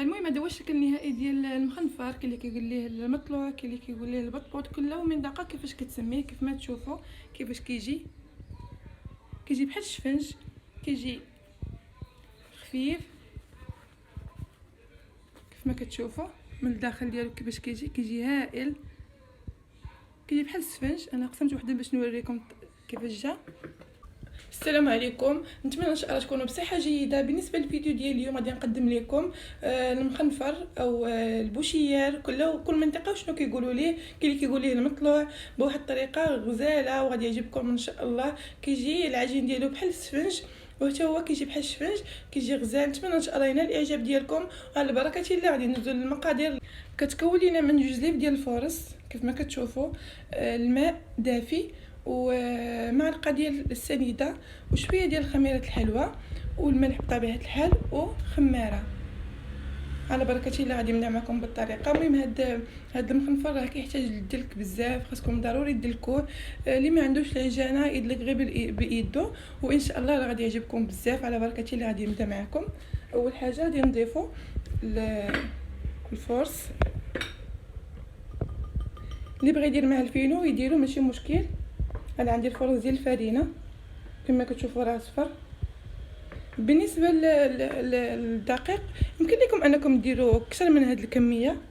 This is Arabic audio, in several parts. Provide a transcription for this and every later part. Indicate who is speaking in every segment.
Speaker 1: المهم هذا هو الشكل النهائي ديال المخنفر. كاين اللي كيقول ليه المطلوع، كاين اللي كيقول ليه البطبوط، كله من دقه كيفاش كتسميه. كيف ما تشوفوا كيفاش كيجي بحال الشفنج، كيجي خفيف كيف ما كتشوفوا من الداخل ديالو. كيفاش كيجي هائل، كيجي بحال السفنج. انا قسمت وحده باش نوريكم كيفاش جا. السلام عليكم، نتمنى ان شاء الله تكونوا بصحه جيده. بالنسبه للفيديو ديال اليوم غادي نقدم لكم المخنفر او البوشيار. كل منطقه شنو كيقولوا ليه. كاين اللي كيقول ليه المطلوع بواحد الطريقه غزاله وغادي يعجبكم ان شاء الله. كيجي العجين ديالو بحال السفنج وحتى هو كيجي بحال الشفنج، كيجي غزال. نتمنى ان شاء الله ينال الاعجاب ديالكم. على بركه الله غادي ندوزو للمقادير. كتكون لينا من 2 ليف ديال الفورص كيف ما كتشوفوا، الماء دافي ومعلقه ديال السنيده وشويه ديال خميره الحلوى والملح بطبيعه الحال وخماره. على بركه الله غادي نبدا معكم بالطريقه. المهم هاد المخنفر راه كيحتاج للدلك بزاف، خاصكم ضروري تدلكوه. اللي ما عندوش العجانه يدلك غير بايدو وان شاء الله راه غادي يعجبكم بزاف. على بركه الله غادي نبدا معكم. اول حاجه غادي نضيفوا الفورس. اللي بغى يدير مع الفينو يديرو ماشي مشكل. انا عندي الفرز ديال الفرينه كما كتشوفوا راه صفر. بالنسبه للدقيق يمكن لكم انكم ديروا اكثر من هذه الكميه.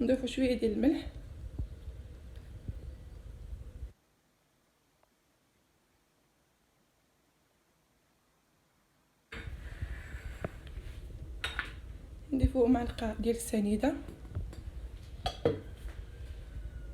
Speaker 1: نضيفوا شويه ديال الملح، نضيفوا معلقه ديال السنيده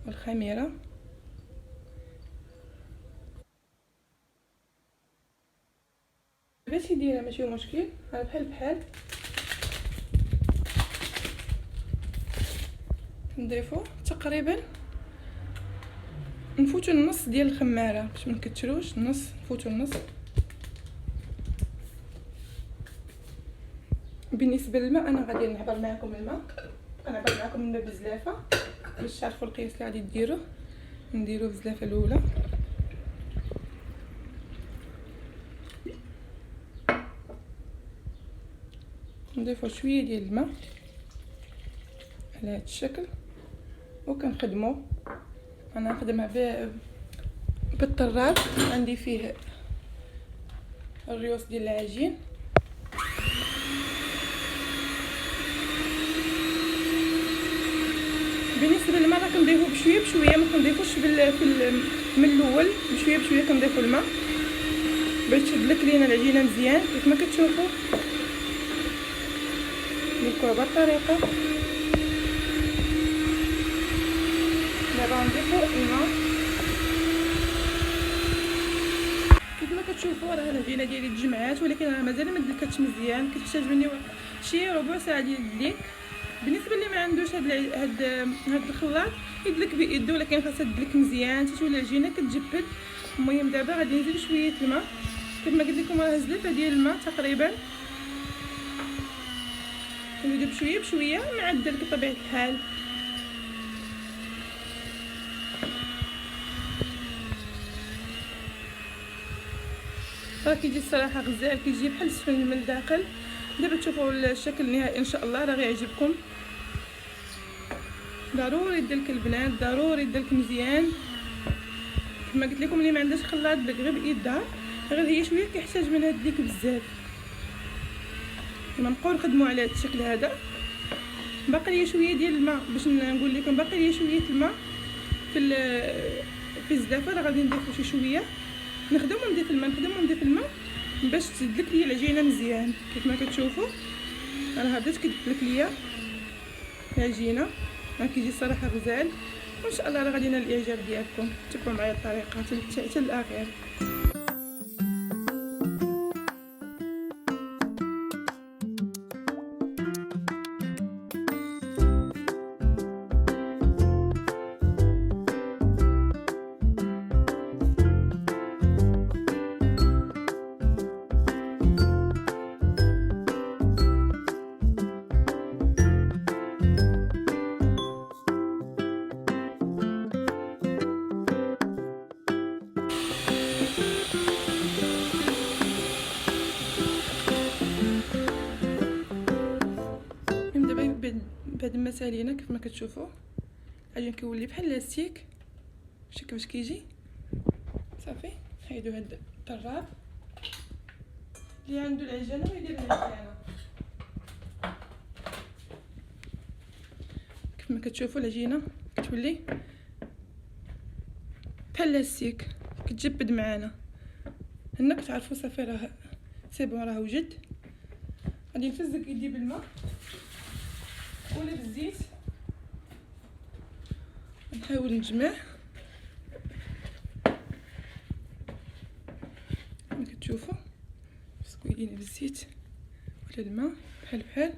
Speaker 1: والخميره. باش يديرها ماشي مشكل، راه بحال نضيفوا تقريبا نفوتوا النص ديال الخماره باش ما نكثروش. نفوتوا النص. بالنسبه للماء انا غادي نعبر معكم الماء بزلافه باش تعرفوا القياس اللي غادي ديروه. نديرو بزلافه الاولى، نضيفو شويه ديال الماء على هذا الشكل وكنخدمو. انا نخدمها بالطراب، عندي فيه الريوس ديال العجين. بالنسبه للماء راه كنضيفو بشويه ما كنضيفوش من الاول. بشويه كنضيفو الماء باش تدلك لينا العجينه مزيان كيف ما كتشوفوا. نديروا بهذه الطريقه. دابا نضيفوا الماء كيف ما كتشوفوا. راه العجينه ديالي تجمعات ولكن راه مازال ما دلكاتش مزيان، كتحتاج مني شي ربع ساعه ديال الدليك. بالنسبه اللي ما عندوش هاد الخلاط يدلك بيدو، ولكن خاصها تدلك مزيان تتولي العجينه كتجبد. المهم دابا غادي نزيد شويه الماء كيف ما قلت لكم، راه زلافه ديال الماء تقريبا. كنزيدو بشويه مع الدلك بطبيعه الحال. راه كيجي الصراحه غزال، كيجي بحال السفنج من الداخل. دابا تشوفوا الشكل النهائي ان شاء الله راه غيعجبكم. ضروري الدلك البنات، ضروري الدلك مزيان. كما قلت لكم اللي ما عندهاش خلاط دلك غير بايدها، غير هي شويه كيحتاج من هاد الديك بزاف. نبقاو نخدموا على هذا الشكل هذا. باقي لي شويه ديال الماء باش نقول لكم، باقي لي شويه الماء في الزلافه. راه غادي نضيفو شي شويه، نخدم ونضيف الماء باش تدلك لي العجينه مزيان. كيف ما كتشوفوا راه بدات كتدلك لي العجينه، راه كيجي صراحه غزال. وان شاء الله راه غادي ينال الاعجاب ديالكم. تبعوا معايا الطريقه حتى الاخير. بعد ما سالينا كيف ما كتشوفوا العجين كيولي بحال لاستيك. شوف كيفاش كيجي. صافي نحيدو هاد الطراب اللي عنده العجانه ويدير العجانه. كيف ما كتشوفوا العجينه كتولي بحال لاستيك كتجبد معانا. هنا كتعرفوا صافي راه سي بون راه وجد. غادي نفزك يدي بالماء ولا بالزيت، نحاول نجمع كما كتشوفوا. خصكو يدينا بالزيت ولا الماء بحال بحال.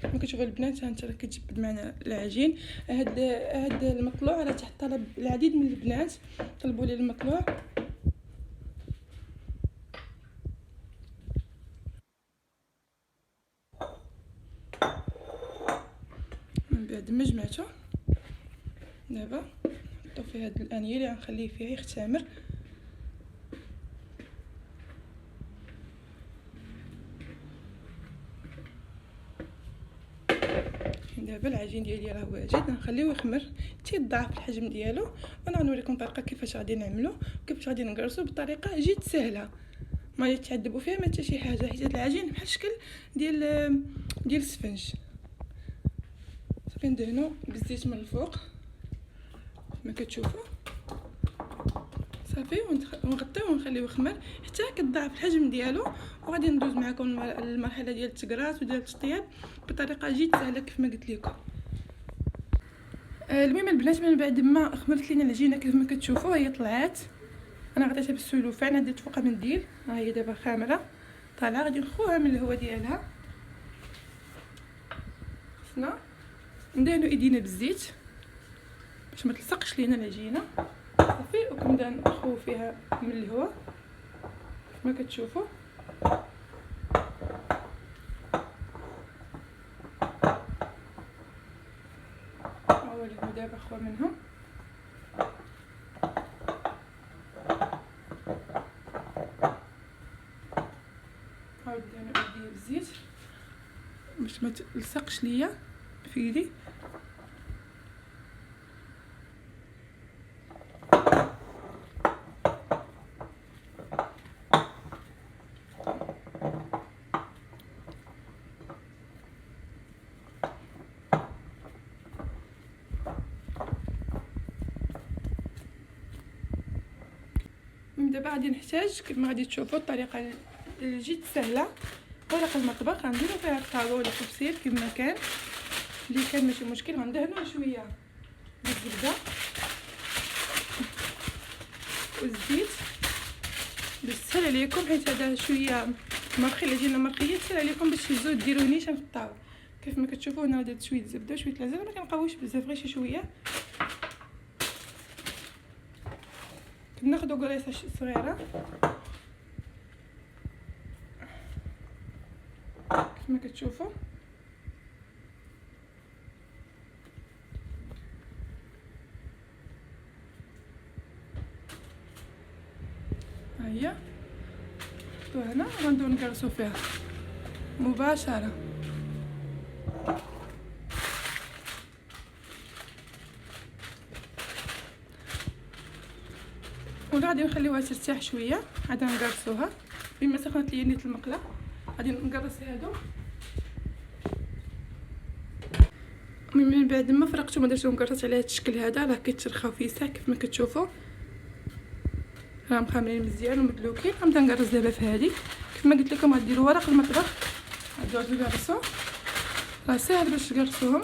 Speaker 1: كما كتشوفوا البنات ها انت راه كتجبد معنا العجين. هاد المطلوع راه تحت طلب العديد من البنات، طلبوا لي المطلوع. من بعد ما جمعته دابا نحطو في هاد الانيه اللي غنخليه فيها يختمر. دابا العجين ديالي راه واجد، غنخليوه يخمر حتى يضاعف الحجم ديالو، وانا غنوريكم الطريقه كيفاش غادي نعملو وكيفاش غادي نقرصو بطريقه جد سهله ما يتعذبوا فيها ما حتى شي حاجه، حيت هاد العجين بحال الشكل ديال السفنج. صافي ندهنو بالزيت من الفوق كما كتشوفوا. صافي ونغطيوه ونخليوه يخمر حتى كتضاعف الحجم ديالو. وغادي ندوز معكم المرحله ديال التكراس وديال التطياب بطريقه جد سهله كيف ما قلت لكم. المهم البنات من بعد ما خمرت لينا العجينه كيف ما كتشوفوا هي طلعات. انا غطيتها بالسلوفان، درت فوقها منديل، ها هي دابا خامره طالعه. غادي نخوها من الهواء ديالها. خصنا ندهنوا ايدينا بالزيت باش ما تلصقش لينا العجينه. صافي وكنبدا نخوي فيها من الهواء كما كتشوفوا. هاوليكم دابا خوا منهم. عاود ندهنوا ايديا بالزيت باش ما تلصقش ليا في يدي. دابا غادي نحتاج كما غادي تشوفوا الطريقه جد سهله. ورق المطبخ غنديروا فيها الطاوه ولا الطبسيل كما كان اللي كان ماشي مشكل. غندهنوا شويه بالزبده والزيت باش تسهل عليكم، حيت هذا شويه مرخي العجينه مرخيه تسهل عليكم باش تهزوه ديروه نيشان في الطاوه. كيف ما كتشوفوا هنا درت شويه زبده وشويه الزيت، ما كنقاويش بزاف غير شويه. ناخذ قريصه صغيره كما كتشوفوا. ها هي نحطوها هنا وغندو نقرصو فيها مباشره. ولا غادي نخليوها ترتاح شويه عاد نقرصوها. بما سخنت لي نيت المقله غادي نقرص هادو. من بعد ما فرقتو ما درتهم قرصات على هذا الشكل هذا راه كيترخاو في ساع كيف ما كتشوفوا. راه مخامرين مزيان ومدلوكين. غنبدا نقرص دابا في هذه كيف ما قلت لكم. غديروا ورق المطبخ غاديو تقرصوا، راه ساهل باش تقرصوهم.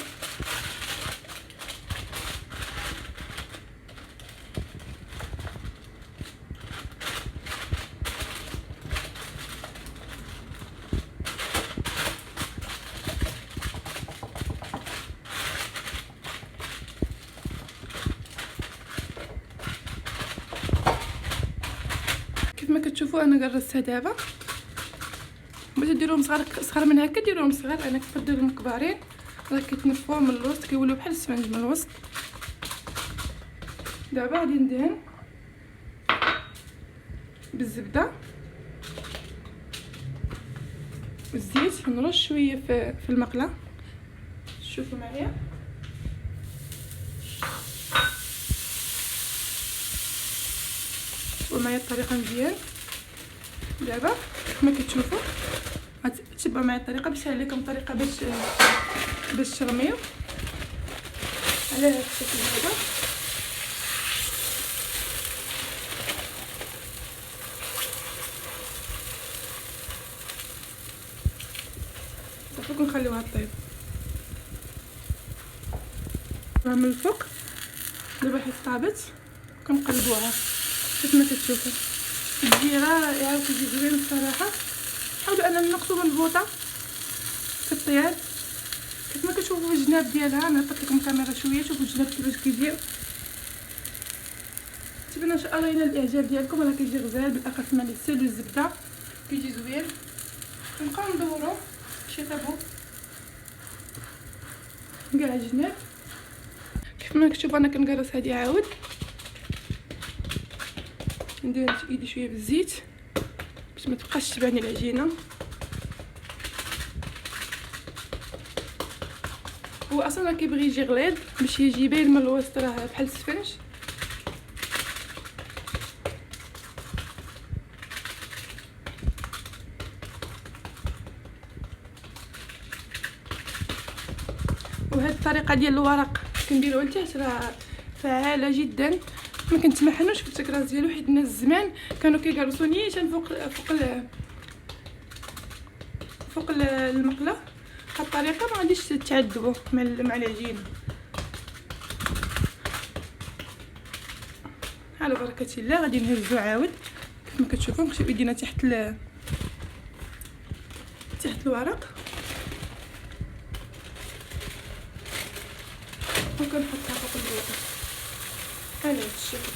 Speaker 1: كما كتشوفوا انا قرصتها دابا. باش ديروهم صغار من هكا ديروهم صغار. انا كنفضلهم كبارين راه كيتنفوا من الوسط كيولوا بحال السفنج من الوسط. دابا غادي ندهن بالزبده الزيت، نرش شويه في المقله. شوفوا معايا. ومعايا الطريقه مزيان. دابا كما كتشوفوا غتتبعوا معايا الطريقه باش نسهل لكم الطريقه باش ترميو على هذا الشكل هذا. صافي كنخليوها طيب من الفوق. دابا حيت طابت كنقلبوها كيف ما كتشوفوا. تجي رائعه وكتجي زوينه الصراحه. حاولوا اننا نقصوا من البوطه في الطياب كيف ما كتشوفوا الجناب ديالها. انا عطيت لكم الكاميرا شويه. شوفوا الجناب كيفاش كيدير. نتمنى ان شاء الله ينال الاعجاب ديالكم. راه كيجي غزال بالاخص مع السل والزبده كيجي زوين. نبقاو ندورو باش يطيبو كاع الجناب. كيف ما كتشوفوا انا كنقرص هادي عاود ندير ايدي شويه بالزيت باش ما تبقاش تبعني العجينه. هو اصلا كيبغي يجي غليظ باش يجي باين من الوسط راه بحال السفنج. وهاد الطريقه ديال الورق كنديروه لتحت راه فعاله جدا. ما كنتمحنوش في التكراس ديالو حيت الناس زمان كانوا كيجرسوا نيشان فوق المقله. هاد الطريقه ما غاديش تعذبوا مع العجين. على بركه الله غادي نهزو عاود كيف ما كتشوفوا. نمشيو ايدينا تحت الورق وكنحطها فوق البوطه على هذا الشكل.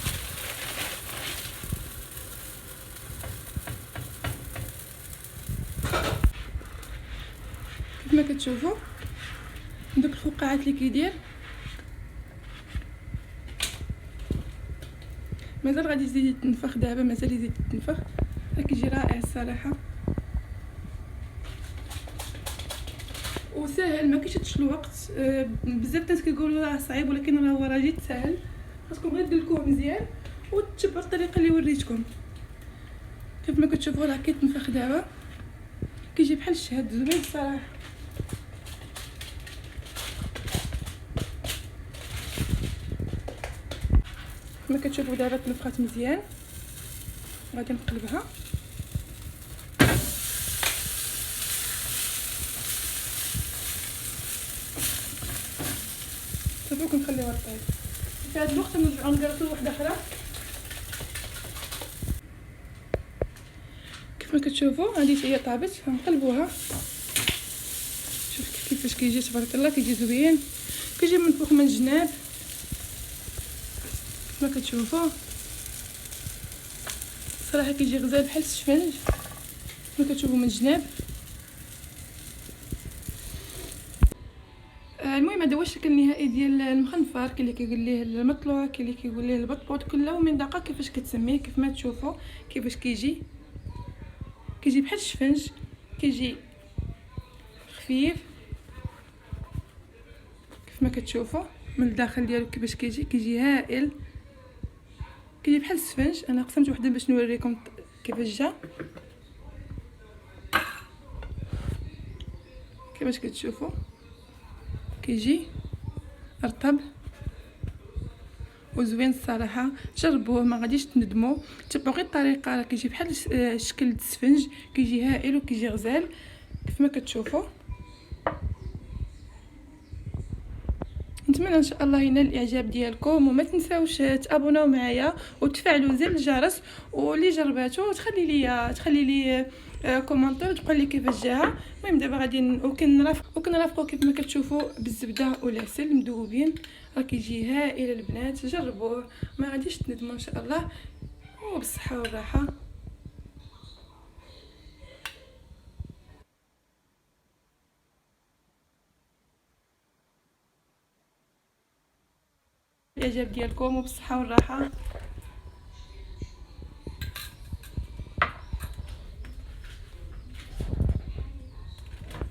Speaker 1: كيف ما كتشوفوا دوك الفقاعات اللي كيدير مازال غادي يزيد يتنفخ. دابا مازال يزيد يتنفخ. راه كيجي رائع الصراحه وسهل. ما كيشدش الوقت. بزاف الناس كيقولوا راه صعيب ولكن راه هو راه جد سهل. خاصكم غير تدلكوه مزيان وتتبعوا الطريقه اللي وريتكم. كيف ما كتشوفوا راه كيتنفخ دابا كيجي بحال الشهد زوين الصراحه. كما كتشوفوا دابا تنفخات مزيان. غادي نقلبها. صافي كنخليوها طيب. في هذا الوقت نرجعوا نقرصوا واحده اخرى. كيف ما كتشوفوا هذه هي طابت. غنقلبوها. شوف كيفاش كيجي تبارك الله. كيجي زوين كيجي من فوق من الجناب كيف ما كتشوفوا. صراحه كيجي غزال بحال السفنج كما كتشوفوا من الجناب. المهم هذا هو الشكل النهائي ديال المخنفر. كاين اللي كيقول ليه المطلوع كاين اللي كيقول ليه البطبوط. كله من دقه كيفاش كتسميه. كيف ما تشوفوا كيفاش كيجي بحال الشفنج. كيجي خفيف كيف ما كتشوفوا من الداخل ديالو كيفاش كيجي هائل. كيجي بحال السفنج. انا قسمت وحده باش نوريكم كيفاش جا. كيفاش كتشوفوا كيجي رطب وزوين الصراحه. جربوه ما غاديش تندموا. تبعوا غير الطريقه راه كيجي بحال الشكل السفنج. كيجي هائل وكيجي غزال كيف ما كتشوفوا. نتمنى ان شاء الله ينال الاعجاب ديالكم. وما تنساوش تابوناو معايا وتفعلوا زر الجرس. واللي جرباتو تخلي لي كومونتير تقول لي كيفاش جاها. المهم دابا غادي وكنرافقوا كيف ما كتشوفوا بالزبده والعسل مذوبين. راه كيجي هائل البنات. جربوه ما غاديش تندموا ان شاء الله. وبالصحه والراحه. الاعجاب ديالكم وبالصحه والراحه.